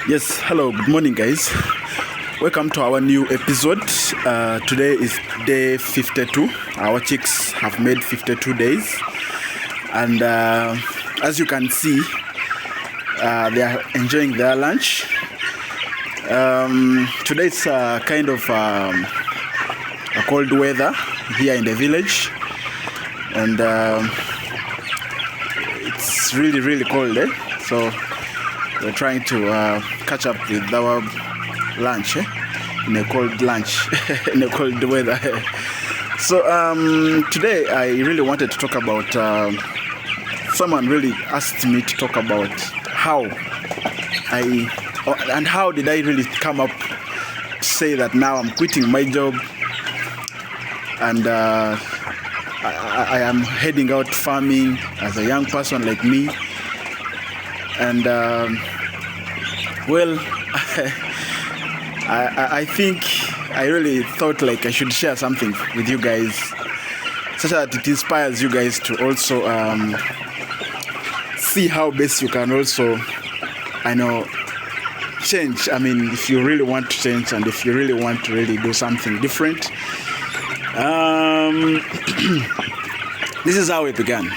Yes, hello, good morning, guys. Welcome to our new episode. Today is day 52. Our chicks have made 52 days, and as you can see, they are enjoying their lunch. Today it's kind of a cold weather here in the village, and it's really cold, so we're trying to catch up with our lunch in a cold lunch in a cold weather. So today I really wanted to talk about someone really asked me to talk about how did I really come up to say that now I'm quitting my job and I am heading out farming as a young person like me. And well, I think I really thought like I should share something with you guys, such that it inspires you guys to also see how best you can also, change. I mean, if you really want to change and if you really want to really do something different. This is how it began.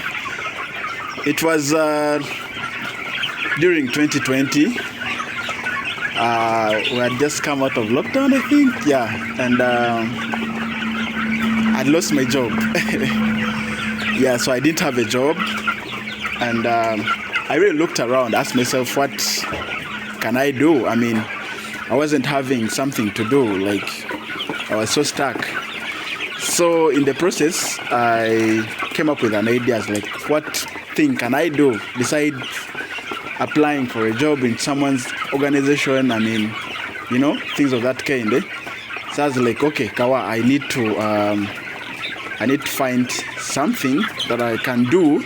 It was during 2020. We had just come out of lockdown, I think. Yeah, and I'd lost my job. Yeah, so I didn't have a job, and I really looked around, asked myself, what can I do? I mean, I wasn't having something to do. Like, I was so stuck. So in the process, I came up with an idea, like, what thing can I do besides applying for a job in someone's organization? I mean, things of that kind. So I was like, okay, Kawa, I need to find something that I can do,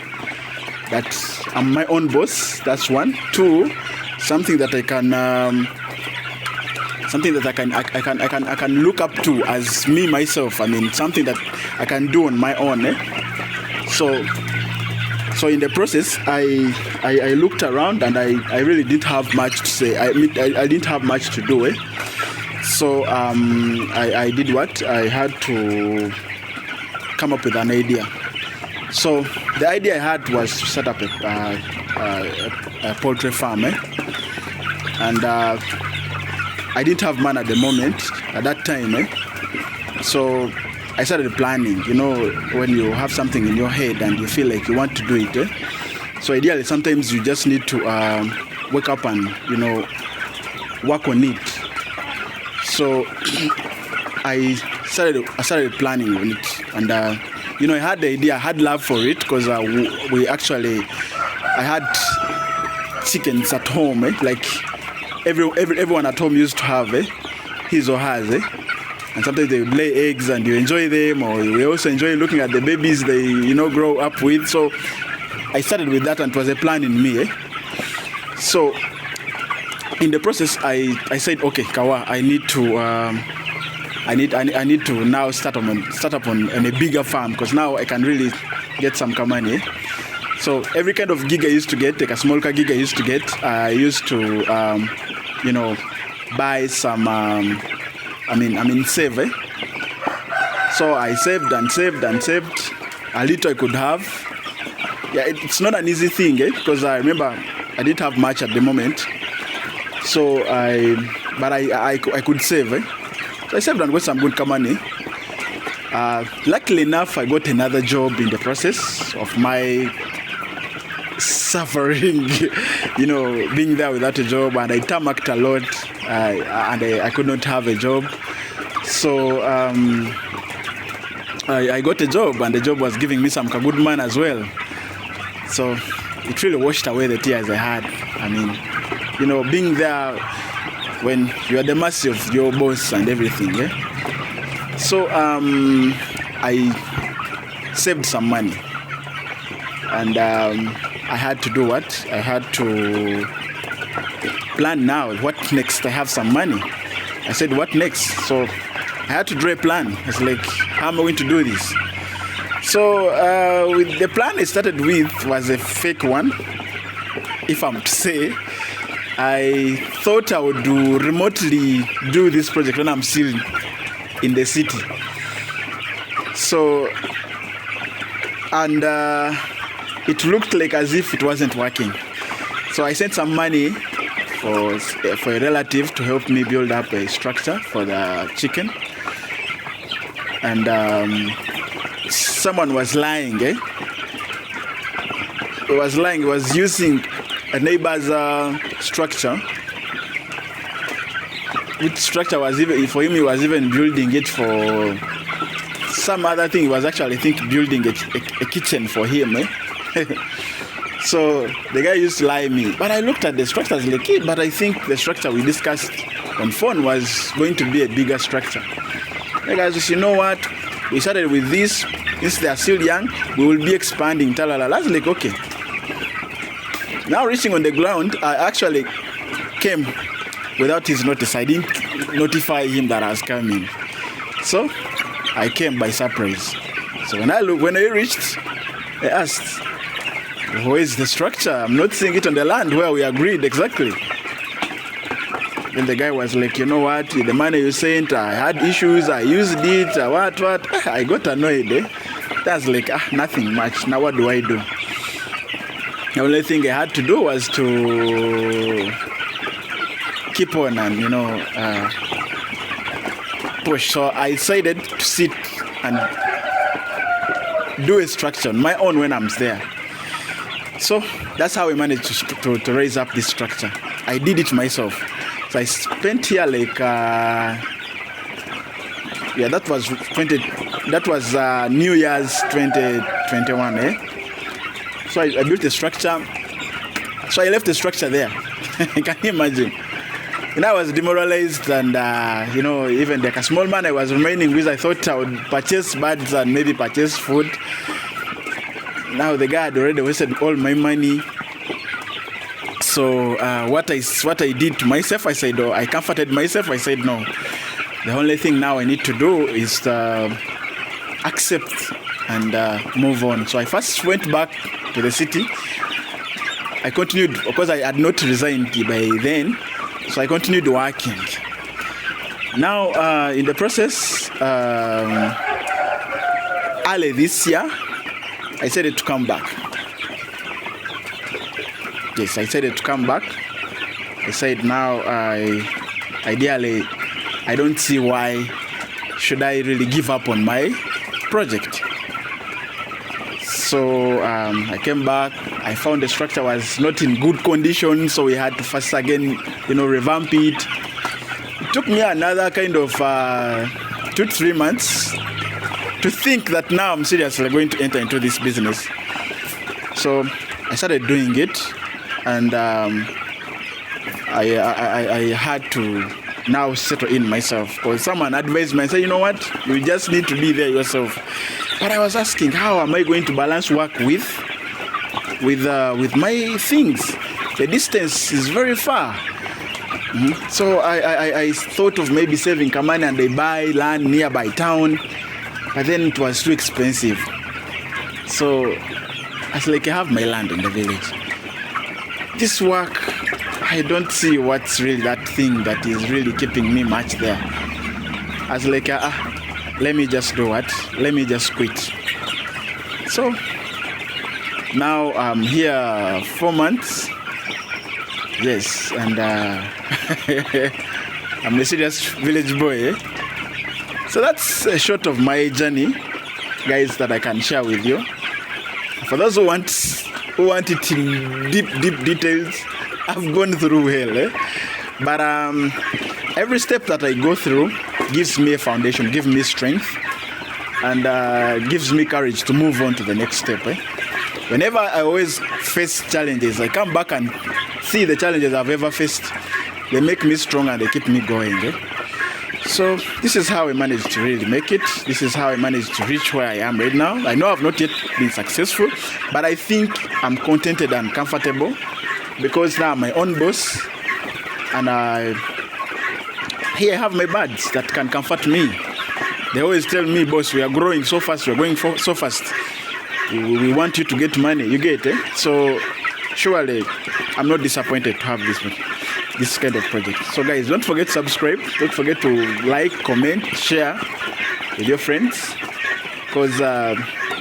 that I'm my own boss. That's one. Two, something that I can I can look up to as me myself. I mean, something that I can do on my own. So in the process, I looked around and I really didn't have much to say. I didn't have much to do. So I did what? I had to come up with an idea. So the idea I had was to set up a poultry farm. And I didn't have money at the moment, at that time. So I started planning. When you have something in your head and you feel like you want to do it. So ideally, sometimes you just need to wake up and, work on it. So I started planning on it. And, I had the idea, I had love for it, because I had chickens at home. Like everyone at home used to have his or hers. And sometimes they would lay eggs and you enjoy them, or we also enjoy looking at the babies they, grow up with. So I started with that, and it was a plan in me. So in the process, I said, okay, Kawa, I need to now start up on a bigger farm, because now I can really get some money. So every kind of gig I used to get, like a small car gig I used to get, I used to buy some. Save. So I saved and saved and saved a little I could have. Yeah, it's not an easy thing, because I remember I didn't have much at the moment. So I could save. So I saved and got some good money. Luckily enough, I got another job in the process of my suffering, being there without a job, and I tarmacked a lot, and I could not have a job. So I got a job, and the job was giving me some good money as well. So it really washed away the tears I had. I mean, being there when you are the mercy of your boss and everything. So I saved some money, and I had to do what? I had to plan now. What next? I have some money. I said, what next? So I had to draw a plan. I was like, how am I going to do this? So with the plan I started with was a fake one, if I'm to say. I thought I would remotely do this project when I'm still in the city. So, and it looked like as if it wasn't working. So I sent some money for a relative to help me build up a structure for the chicken. And someone was lying, He was lying. He was using a neighbor's structure. Which structure was even, for him, he was even building it for some other thing. He was actually, I think, building a kitchen for him, So the guy used to lie me. But I looked at the structure as like, but I think the structure we discussed on phone was going to be a bigger structure. The guy says, you know what? We started with this. Since they are still young, we will be expanding. I was like, okay. Now reaching on the ground, I actually came without his notice. I didn't notify him that I was coming. So I came by surprise. So when I reached, I asked, where is the structure? I'm not seeing it on the land where we agreed exactly. Then the guy was like, you know what, the money you sent, I had issues, I used it, what. I got annoyed, That's like, nothing much. Now what do I do? The only thing I had to do was to keep on and, push. So I decided to sit and do a structure on my own when I'm there. So that's how we managed to raise up this structure. I did it myself. So I spent here like, that was New Year's 2021, So I built a structure. So I left the structure there. Can you imagine? And I was demoralized and, even like a small man I was remaining with, I thought I would purchase birds and maybe purchase food. Now the guy had already wasted all my money. So what I did to myself, I said, I comforted myself. I said, no. The only thing now I need to do is accept and move on. So I first went back to the city. I continued, because I had not resigned by then. So I continued working. Now, in the process, early this year, I decided to come back. Yes, I decided to come back. I said now, ideally, I don't see why should I really give up on my project. So I came back. I found the structure was not in good condition, so we had to first again, revamp it. It took me another kind of 2-3 months to think that now I'm seriously going to enter into this business. So I started doing it, and I had to now settle in myself, because someone advised me and said, you know what, you just need to be there yourself. But I was asking, how am I going to balance work with my things? The distance is very far. So I thought of maybe saving money and I buy land nearby town, but then it was too expensive. So I was like, I have my land in the village. This work, I don't see what's really that thing that is really keeping me much there. I was like, let me just do what? Let me just quit. So now I'm here 4 months. Yes, and I'm a serious village boy. So that's a short of my journey, guys, that I can share with you. For those who want it in deep details, I've gone through hell. But every step that I go through gives me a foundation, gives me strength, and gives me courage to move on to the next step. Whenever I always face challenges, I come back and see the challenges I've ever faced. They make me strong and they keep me going. So this is how I managed to really make it. This is how I managed to reach where I am right now. I know I've not yet been successful, but I think I'm contented and comfortable, because now I'm my own boss, and here I have my birds that can comfort me. They always tell me, boss, we are growing so fast, we're going so fast. We want you to get money, you get it. So surely I'm not disappointed to have this one. this kind of project. So guys, don't forget to subscribe, don't forget to like, comment, share with your friends, because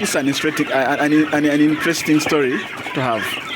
it's an interesting story to have.